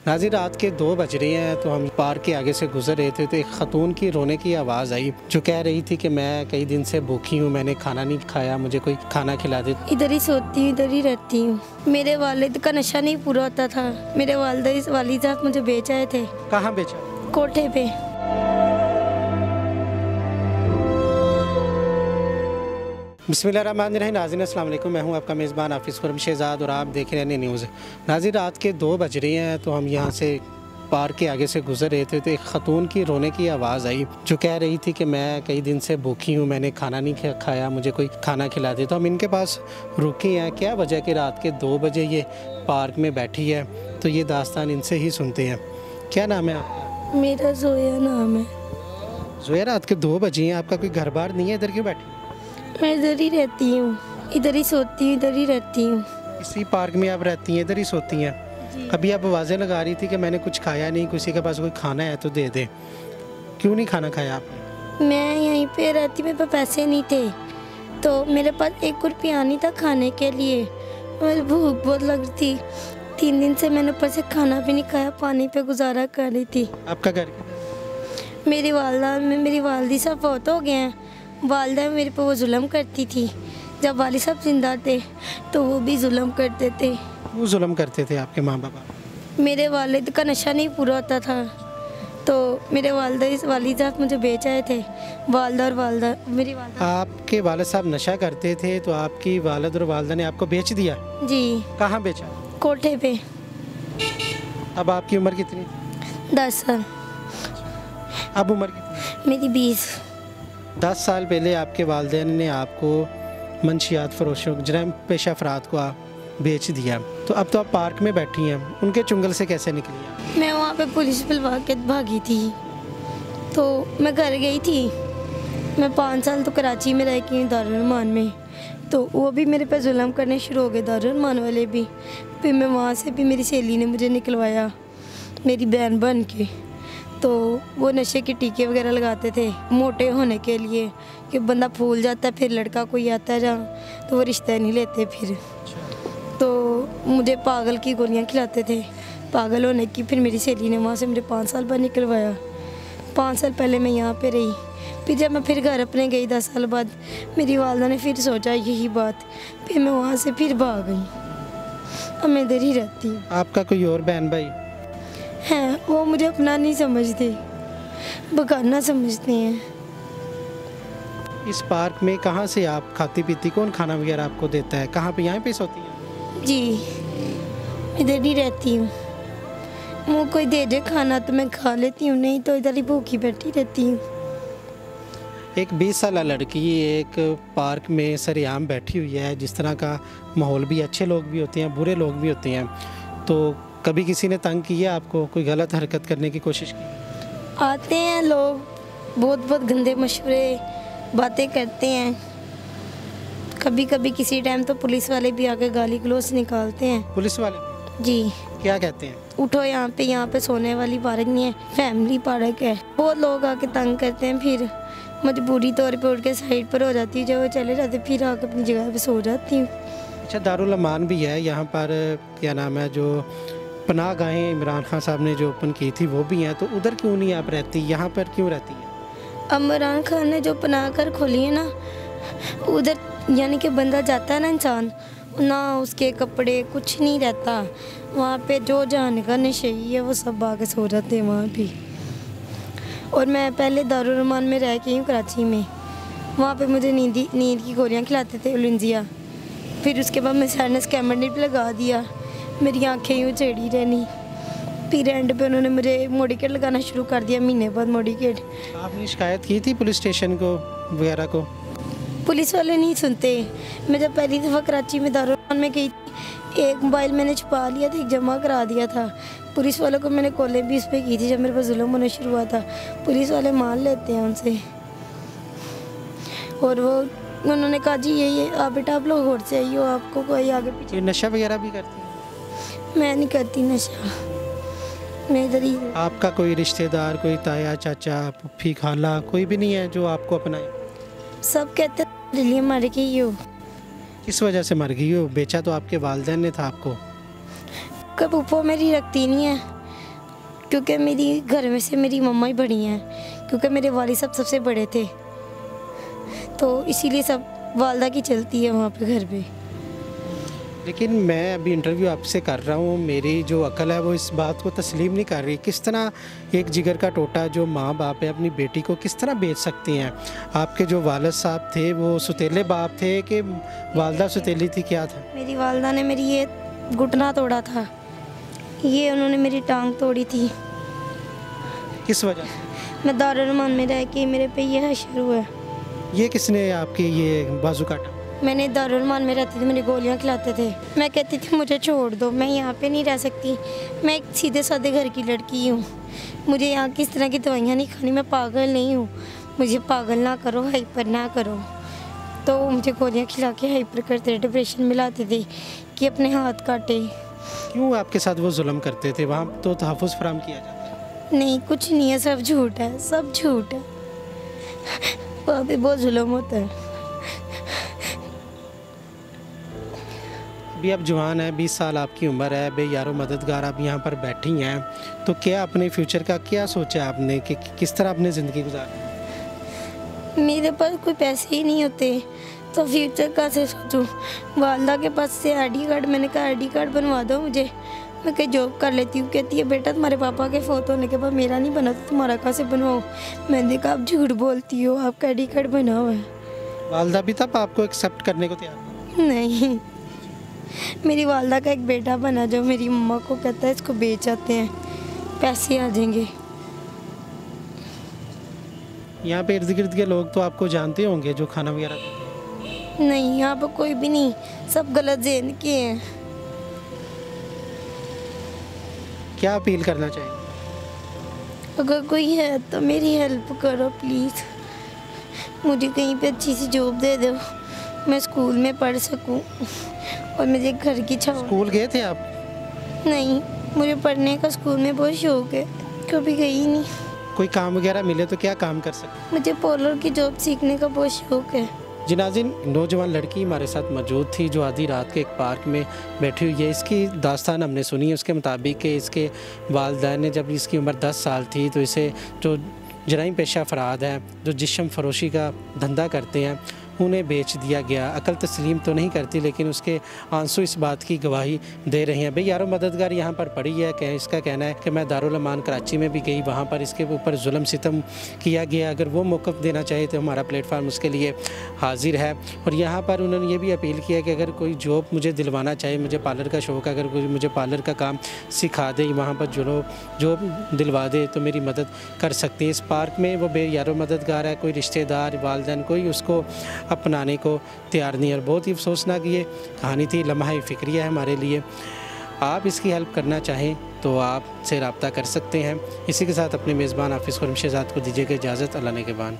नाज़रीन, रात के 2 बज रहे हैं तो हम पार्क के आगे से गुजर रहे थे तो एक ख़तून की रोने की आवाज़ आई जो कह रही थी कि मैं कई दिन से भूखी हूँ, मैंने खाना नहीं खाया, मुझे कोई खाना खिला दे। इधर ही सोती हूँ, इधर ही रहती हूँ। मेरे वालिद का नशा नहीं पूरा होता था। मेरे वालिद साहब मुझे बेच आए थे। कहाँ बेचा? कोठे पे। बिस्मिल्लाहिर्रहमानिर्रहीम। नाज़रीन अस्सलाम वालेकुम, मैं हूं आपका मेज़बान हाफिज़ खुरम शहज़ाद और आप देख रहे हैं न्यूज़। नाज़रीन, रात के 2 बज रहे हैं तो हम यहां से पार्क के आगे से गुजर रहे थे तो एक ख़तून की रोने की आवाज़ आई जो कह रही थी कि मैं कई दिन से भूखी हूँ, मैंने खाना नहीं खाया, मुझे कोई खाना खिला दे। तो हम इनके पास रुके हैं, क्या वजह कि रात के 2 बजे ये पार्क में बैठी है, तो ये दास्तान इनसे ही सुनते हैं। क्या नाम है आपका? मेरा जोया नाम है। जोया, रात के 2 बजे हैं, आपका कोई घर बार नहीं है, इधर क्यों बैठी? मैं इधर ही रहती हूँ, इधर ही सोती हूँ, इधर ही रहती हूँ। इसी पार्क में आप रहती हैं, इधर ही सोती हैं? अभी आप आवाज़ें लगा रही थी कि मैंने कुछ खाया नहीं, किसी के पास कोई खाना है तो दे दे। क्यों नहीं खाना खाया आपने? मैं यहीं पे रहती, मेरे पास पैसे नहीं थे तो मेरे पास 1 रुपया नहीं था खाने के लिए। मुझे भूख बहुत लग रही थी। 3 दिन से मैंने ऊपर से खाना भी नहीं खाया, पानी पे गुजारा कर रही थी। आपका घर किधर? मेरी वालदी साहब फौत हो गए हैं। वालदा मेरे पे वो जुल्म करती थी। जब वालिद साहब जिंदा थे तो वो भी जुल्म करते थे। वो जुल्म करते थे आपके माँ बाप? मेरे वालिद का नशा नहीं पूरा होता था तो मेरे वालिद साहब मुझे बेच आए थे। वालदा और वालदा मेरी वालदा। आपके वालिद साहब नशा करते थे तो आपकी वालिद और वालदा ने आपको बेच दिया? जी। कहाँ बेचा? कोठे पे। अब आपकी उम्र कितनी? 10 साल। अब उम्र कितनी? मेरी 20। 10 साल पहले आपके वालिदैन ने आपको मंशियात फरोशों, जराइम पेशा अफराद को बेच दिया, तो अब तो आप पार्क में बैठी हैं, उनके चुंगल से कैसे निकली आप? मैं वहाँ पे पुलिस बुलवा के भागी थी तो मैं घर गई थी। मैं 5 साल तो कराची में रह के हूँ, दारुल-उलूम में। तो वो भी मेरे पे जुल्म करने शुरू हो गए, दारुल-उलूम वाले भी। फिर मैं वहाँ से भी मेरी सहेली ने मुझे निकलवाया, मेरी बहन बन के। तो वो नशे के टीके वगैरह लगाते थे मोटे होने के लिए कि बंदा फूल जाता है, फिर लड़का कोई आता है जहाँ तो वो रिश्ता नहीं लेते। फिर तो मुझे पागल की गोलियाँ खिलाते थे पागल होने की। फिर मेरी सहेली ने वहाँ से मुझे 5 साल बाद निकलवाया। 5 साल पहले मैं यहाँ पे रही। फिर जब मैं फिर घर अपने गई 10 साल बाद, मेरी वालदा ने फिर सोचा यही बात, फिर मैं वहाँ से फिर भाग गई। अब मैं इधर ही रहती हूँ। आपका कोई और बहन भाई हैं? वो मुझे अपना नहीं समझते, बगाना समझते हैं। इस पार्क में कहाँ से आप खाती पीती, कौन खाना वगैरह आपको देता है? कहाँ पे, यहाँ पे सोती हैं? जी, इधर ही रहती हूँ। वो कोई दे दे खाना तो मैं खा लेती हूँ, नहीं तो इधर ही भूखी बैठी रहती हूँ। एक 20 साल लड़की एक पार्क में सरेआम बैठी हुई है, जिस तरह का माहौल भी, अच्छे लोग भी होते हैं, बुरे लोग भी होते हैं, तो कभी किसी ने तंग किया आपको, कोई गलत हरकत करने की कोशिश की? आते हैं लोग, बहुत गंदे मशवरे बातें करते हैं। कभी कभी किसी टाइम तो पुलिस वाले भी आके गाली गलौज निकालते हैं। पुलिस वाले? जी। क्या कहते हैं? उठो, यहाँ पे सोने वाली पार्क नहीं है, फैमिली पार्क है। बहुत लोग आके तंग करते हैं, फिर मजबूरी तौर पे उठ के साइड पर हो जाती है। जब वो चले जाते फिर आके अपनी जगह पे सो जाती हूँ। अच्छा, दारुल-अमान भी है यहाँ पर, क्या नाम है, जो पनाह गाहें इमरान खान साहब ने जो ओपन की थी वो भी हैं, तो उधर क्यों नहीं आप रहती, यहाँ पर क्यों रहती हैं? इमरान खान ने जो पनाह घर खोली है ना, उधर यानी कि बंदा जाता है ना, इंसान ना उसके कपड़े कुछ नहीं रहता वहाँ पे। जो जाने का नशेई है वो सब आके सो जाते हैं वहाँ पे। और मैं पहले दारुल-उलूम में रह के हूँ कराची में, वहाँ पे मुझे नींद की गोलियाँ खिलाते थे, उलंजिया। फिर उसके बाद मैं साइनस कैमरनेट लगा दिया, मेरी आंखें यूँ चढ़ी रहनी। फिर एंड पे उन्होंने मुझे मोडिकेट लगाना शुरू कर दिया, महीने बाद मोडिकेट। आपने शिकायत की थी पुलिस स्टेशन को वगैरह को? पुलिस वाले नहीं सुनते। मैं जब पहली दफ़ा कराची में दारुल-उलूम में गई थी, एक मोबाइल मैंने छुपा लिया था, एक जमा करा दिया था। पुलिस वालों को मैंने कॉलें भी उस पर की थी जब मेरे पास जुल्म होना शुरू हुआ था। पुलिस वाले मान लेते हैं उनसे। और वो उन्होंने कहा जी ये आप बेटा आप लोग और से आई हो, आपको कोई आगे पीछे। नशा वगैरह भी करती हैं? मैं नहीं करती नशा, मैं इधर ही। आपका कोई रिश्तेदार, कोई ताया चाचा फूफी खाला कोई भी नहीं है जो आपको अपनाए? सब कहते हैं लिए मर गई हो। किस वजह से मर गई हो? बेचा तो आपके वालिदैन ने था आपको। कब ऊपर मेरी रखती नहीं है, क्योंकि मेरी घर में से मेरी मम्मा ही बड़ी हैं, क्योंकि मेरे वालिद साहब सबसे बड़े थे, तो इसीलिए सब वालदा की चलती है वहाँ पे घर पे। लेकिन मैं अभी इंटरव्यू आपसे कर रहा हूँ, मेरी जो अकल है वो इस बात को तस्लीम नहीं कर रही। किस तरह एक जिगर का टोटा जो माँ बाप है अपनी बेटी को किस तरह बेच सकती हैं? आपके जो वालिद साहब थे वो सुतीले बाप थे कि वालदा सुतीली थी, क्या था? मेरी वालदा ने मेरी ये घुटना तोड़ा था, ये उन्होंने मेरी टांग तोड़ी थी। किस वजह से? मैं दारुल-उलूम में रह के मेरे पे ये हशर हुआ। ये किसने आपके ये बाजू काटा? मैंने दारुल-उलूम में रहती थी, मेरी गोलियां खिलाते थे। मैं कहती थी मुझे छोड़ दो, मैं यहाँ पे नहीं रह सकती, मैं एक सीधे साधे घर की लड़की हूँ, मुझे यहाँ किस तरह की दवाइयाँ नहीं खानी, मैं पागल नहीं हूँ, मुझे पागल ना करो, हाइपर ना करो। तो मुझे गोलियाँ खिला के हाइपर करते, डिप्रेशन में लाते थे कि अपने हाथ काटे। क्यों आपके साथ वो जुल्म करते थे? वहाँ तो तहफ़्फ़ुज़ फराहम किया जाता? नहीं, कुछ नहीं है, सब झूठ है, सब झूठ है, वहाँ पे बहुत जुल्म होता है। अभी आप जवान हैं, 20 साल आपकी उम्र है, बेयारो मददगार आप यहाँ पर बैठी हैं, तो क्या अपने फ्यूचर का क्या सोचा आपने कि किस तरह अपनी ज़िंदगी गुजारनी? मेरे पास कोई पैसे ही नहीं होते, तो फ्यूचर का से सोचूं। वालदा के पास से आईडी कार्ड, मैंने कहा आईडी कार्ड बनवा दो मुझे, मैं कहीं जॉब कर लेती हूँ। कहती है बेटा तुम्हारे पापा के फोत होने के बाद मेरा नहीं बना तो तुम्हारा कहाँ से बनवाओ? मैंने कहा आप झूठ बोलती हो, आपका आईडी कार्ड बना हुआ है। वालदा भी तब आपको एक्सेप्ट करने को तैयार? नहीं, मेरी वालदा का एक बेटा बना जो मेरी मम्मा को कहता है इसको बेच आते हैं, पैसे आ जाएंगे। यहाँ पे इर्द गिर्द के लोग तो आपको जानते होंगे जो खाना वगैरह देते हैं? नहीं, यहाँ पर कोई भी नहीं, सब गलत ज़हन के हैं। क्या अपील करना चाहिए? अगर कोई है तो मेरी हेल्प करो प्लीज़, मुझे कहीं पे अच्छी सी जॉब दे दो, मैं स्कूल में पढ़ सकूं और मुझे घर की छाव। स्कूल गए थे आप? नहीं, मुझे पढ़ने का स्कूल में बहुत शौक है, कभी गई नहीं। कोई काम वगैरह मिले तो क्या काम कर सकते? मुझे पार्लर की जॉब सीखने का बहुत शौक है। जी नाज़रीन, नौजवान लड़की हमारे साथ मौजूद थी जो आधी रात के एक पार्क में बैठी हुई है। इसकी दास्तान हमने सुनी है, उसके मुताबिक कि इसके वालिदैन ने जब इसकी उम्र 10 साल थी तो इसे जो जराइम पेशा अफराद हैं जो जिस्म फरोशी का धंधा करते हैं उन्हें बेच दिया गया। अकल तस्लीम तो नहीं करती, लेकिन उसके आंसू इस बात की गवाही दे रहे हैं। भाई यारो मददगार यहाँ पर पड़ी है कि इसका कहना है कि मैं दारुल अमान कराची में भी गई, वहाँ पर इसके ऊपर जुल्म सितम किया गया। अगर वो मौक़िफ़ देना चाहे तो हमारा प्लेटफार्म उसके लिए हाजिर है। और यहाँ पर उन्होंने ये भी अपील किया कि अगर कोई जॉब मुझे दिलवाना चाहे, मुझे पार्लर का शौक़ है, अगर कोई मुझे पार्लर का काम सिखा दे, वहाँ पर जॉब दिलवा दे तो मेरी मदद कर सकती है। इस पार्क में वो बेयारो मददगार है, कोई रिश्तेदार वालिदैन कोई उसको अपनाने को तैयार नहीं है। और बहुत ही अफसोसनाक ये कहानी थी, लम्हा फ़िक्रिया है हमारे लिए। आप इसकी हेल्प करना चाहें तो आप से रब्ता कर सकते हैं। इसी के साथ अपने मेज़बान हाफिज़ खुर्रम शहज़ाद को दीजिएगा इजाज़त। अल्लाह ने के बान।